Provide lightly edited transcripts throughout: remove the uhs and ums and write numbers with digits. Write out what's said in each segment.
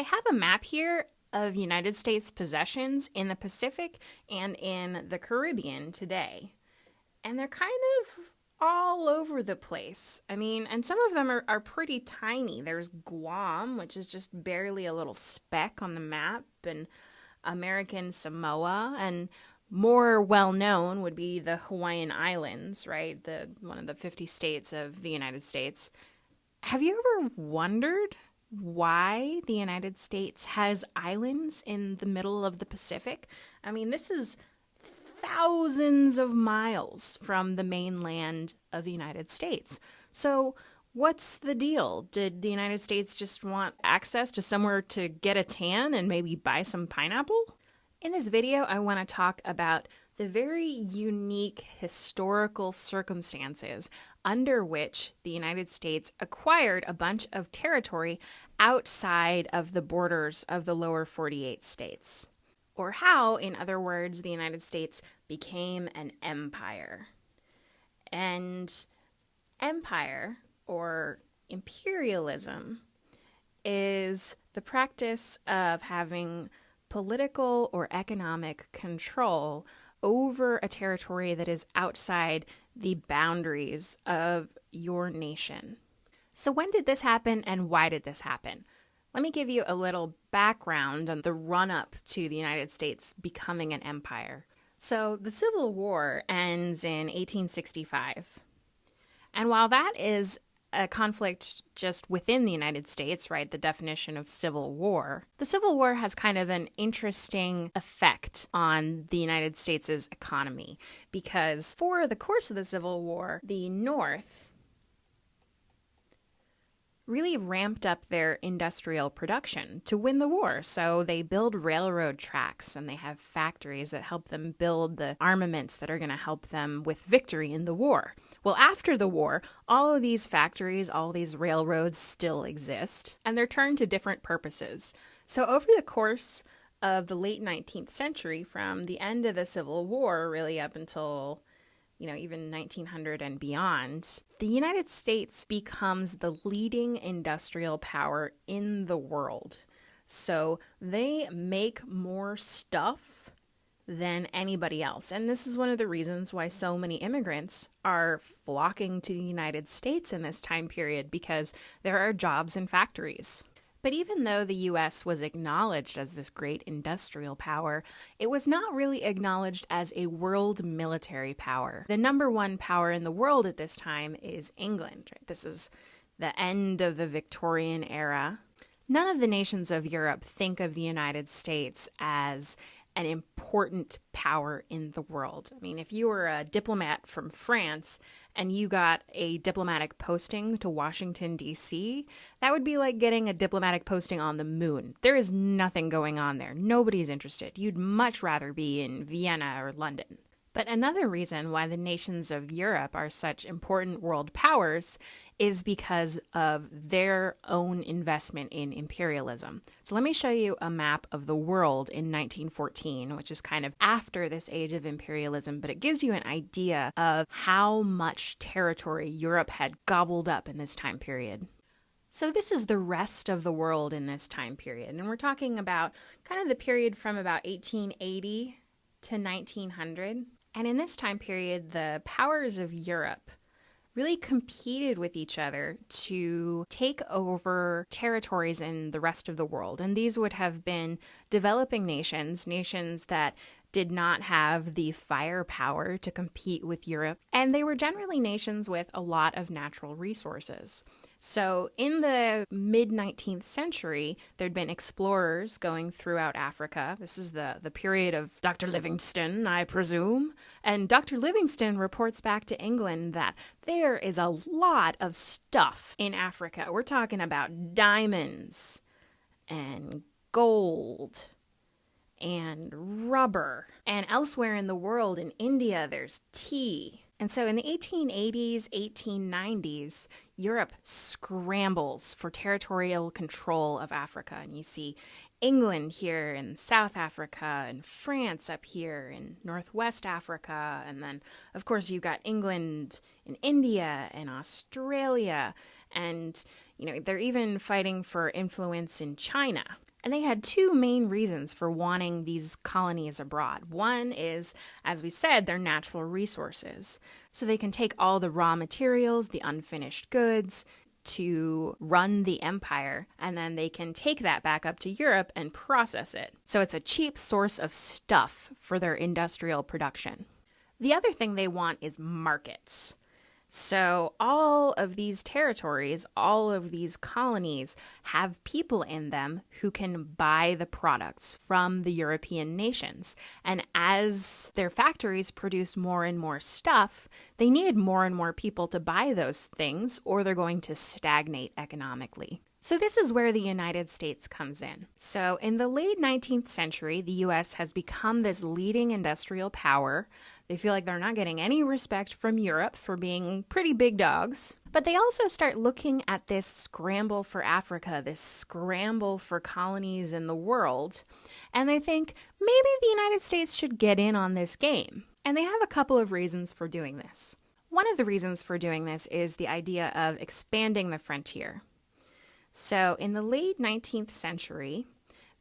I have a map here of United States possessions in the Pacific and in the Caribbean today. And they're kind of all over the place. I mean, and some of them are pretty tiny. There's Guam, which is just barely a little speck on the map, and American Samoa, and more well-known would be the Hawaiian Islands, right? One of the 50 states of the United States. Have you ever wondered why the United States has islands in the middle of the Pacific? I mean, this is thousands of miles from the mainland of the United States. So what's the deal? Did the United States just want access to somewhere to get a tan and maybe buy some pineapple? In this video, I want to talk about the very unique historical circumstances under which the United States acquired a bunch of territory outside of the borders of the lower 48 states. Or how, in other words, the United States became an empire. And empire, or imperialism, is the practice of having political or economic control over a territory that is outside the boundaries of your nation. So when did this happen and why did this happen? Let me give you a little background on the run-up to the United States becoming an empire. So the Civil War ends in 1865. And while that is a conflict just within the United States, right, the definition of civil war, the Civil War has kind of an interesting effect on the United States' economy, because for the course of the Civil War, the North really ramped up their industrial production to win the war. So they build railroad tracks and they have factories that help them build the armaments that are going to help them with victory in the war. Well, after the war, all of these factories, all these railroads still exist, and they're turned to different purposes. So over the course of the late 19th century, from the end of the Civil War really up until even 1900 and beyond, the United States becomes the leading industrial power in the world. So they make more stuff than anybody else. And this is one of the reasons why so many immigrants are flocking to the United States in this time period, because there are jobs in factories. But even though the U.S. was acknowledged as this great industrial power, it was not really acknowledged as a world military power. The number one power in the world at this time is England. Right? This is the end of the Victorian era. None of the nations of Europe think of the United States as an important power in the world. I mean, if you were a diplomat from France and you got a diplomatic posting to Washington, D.C., that would be like getting a diplomatic posting on the moon. There is nothing going on there. Nobody's interested. You'd much rather be in Vienna or London. But another reason why the nations of Europe are such important world powers is because of their own investment in imperialism. So let me show you a map of the world in 1914, which is kind of after this age of imperialism, but it gives you an idea of how much territory Europe had gobbled up in this time period. So this is the rest of the world in this time period, and we're talking about kind of the period from about 1880 to 1900. And in this time period, the powers of Europe really competed with each other to take over territories in the rest of the world. And these would have been developing nations that did not have the firepower to compete with Europe. And they were generally nations with a lot of natural resources. So in the mid-19th century, there'd been explorers going throughout Africa. This is the period of Dr. Livingstone, I presume. And Dr. Livingstone reports back to England that there is a lot of stuff in Africa. We're talking about diamonds and gold and rubber. And elsewhere in the world, in India, there's tea. And so in the 1880s, 1890s, Europe scrambles for territorial control of Africa. And you see England here in South Africa and France up here in Northwest Africa. And then, of course, you've got England in India and Australia. And, they're even fighting for influence in China. And they had two main reasons for wanting these colonies abroad. One is, as we said, their natural resources. So they can take all the raw materials, the unfinished goods, to run the empire, and then they can take that back up to Europe and process it. So it's a cheap source of stuff for their industrial production. The other thing they want is markets. So all of these territories, all of these colonies have people in them who can buy the products from the European nations. And as their factories produce more and more stuff, they need more and more people to buy those things, or they're going to stagnate economically. So this is where the United States comes in. So in the late 19th century, the US has become this leading industrial power. They feel like they're not getting any respect from Europe for being pretty big dogs. But they also start looking at this scramble for Africa, this scramble for colonies in the world, and they think maybe the United States should get in on this game. And they have a couple of reasons for doing this. One of the reasons for doing this is the idea of expanding the frontier. So in the late 19th century,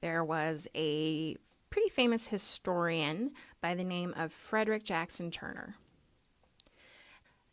there was a pretty famous historian by the name of Frederick Jackson Turner.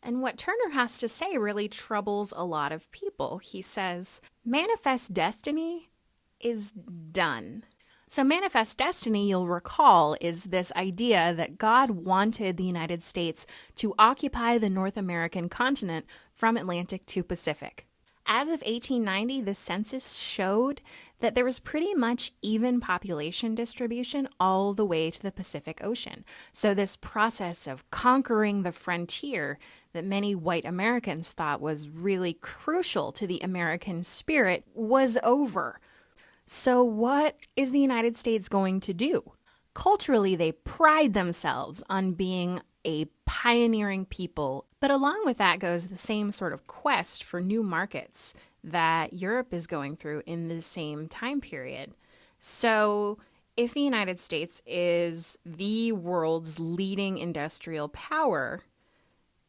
And what Turner has to say really troubles a lot of people. He says, manifest destiny is done. So manifest destiny, you'll recall, is this idea that God wanted the United States to occupy the North American continent from Atlantic to Pacific. As of 1890, the census showed that there was pretty much even population distribution all the way to the Pacific Ocean. So this process of conquering the frontier that many white Americans thought was really crucial to the American spirit was over. So what is the United States going to do? Culturally, they pride themselves on being a pioneering people, but along with that goes the same sort of quest for new markets that Europe is going through in the same time period. So if the United States is the world's leading industrial power,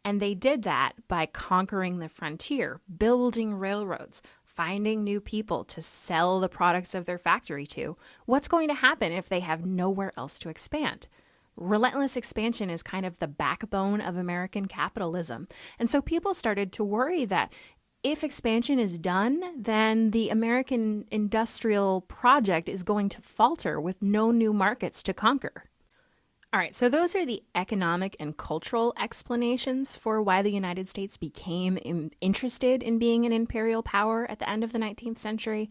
and they did that by conquering the frontier, building railroads, finding new people to sell the products of their factory to, what's going to happen if they have nowhere else to expand? Relentless expansion is kind of the backbone of American capitalism. And so people started to worry that if expansion is done, then the American industrial project is going to falter with no new markets to conquer. All right, so those are the economic and cultural explanations for why the United States became interested in being an imperial power at the end of the 19th century.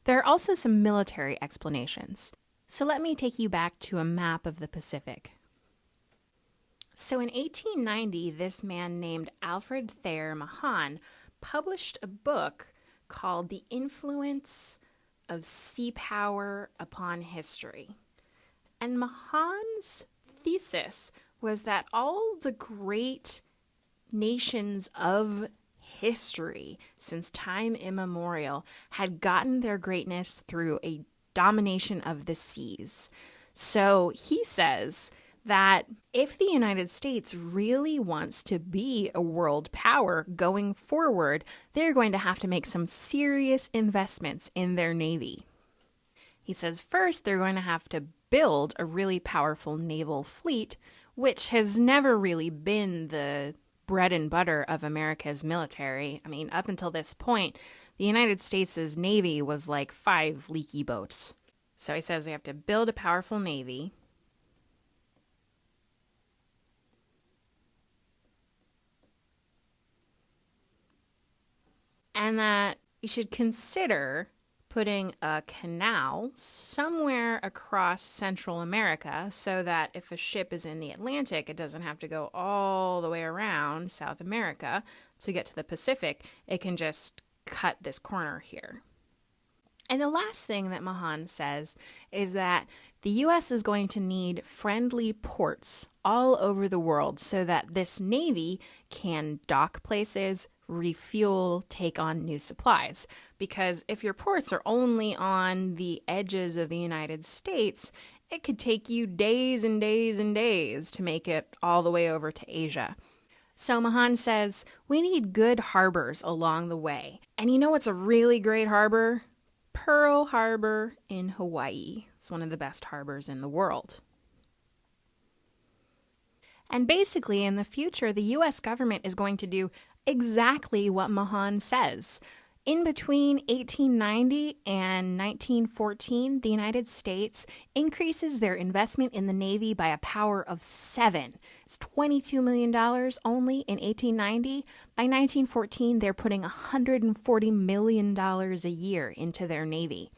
There are also some military explanations. So let me take you back to a map of the Pacific. So in 1890, this man named Alfred Thayer Mahan published a book called The Influence of Sea Power Upon History. And Mahan's thesis was that all the great nations of history since time immemorial had gotten their greatness through a domination of the seas. So he says that if the United States really wants to be a world power going forward, they're going to have to make some serious investments in their navy. He says first they're going to have to build a really powerful naval fleet, which has never really been the bread and butter of America's military. I mean, up until this point, the United States' navy was like 5 leaky boats. So he says we have to build a powerful navy. And that you should consider putting a canal somewhere across Central America so that if a ship is in the Atlantic, it doesn't have to go all the way around South America to get to the Pacific. It can just cut this corner here. And the last thing that Mahan says is that the U.S. is going to need friendly ports all over the world so that this Navy can dock places, refuel, take on new supplies. Because if your ports are only on the edges of the United States, it could take you days and days and days to make it all the way over to Asia. So Mahan says, we need good harbors along the way. And you know what's a really great harbor? Pearl Harbor in Hawaii. It's one of the best harbors in the world. And basically, in the future, the U.S. government is going to do exactly what Mahan says. In between 1890 and 1914, the United States increases their investment in the Navy by a power of 7. It's $22 million only in 1890. By 1914, they're putting $140 million a year into their Navy.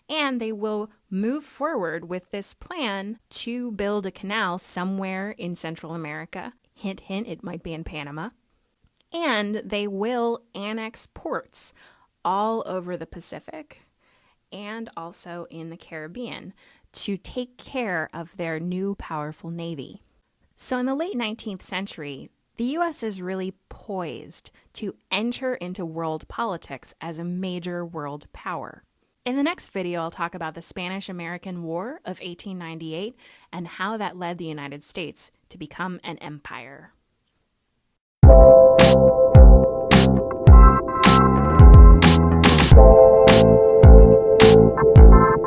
And they will move forward with this plan to build a canal somewhere in Central America. Hint, hint, it might be in Panama. And they will annex ports all over the Pacific and also in the Caribbean to take care of their new powerful navy. So in the late 19th century, the U.S. is really poised to enter into world politics as a major world power. In the next video, I'll talk about the Spanish-American War of 1898 and how that led the United States to become an empire.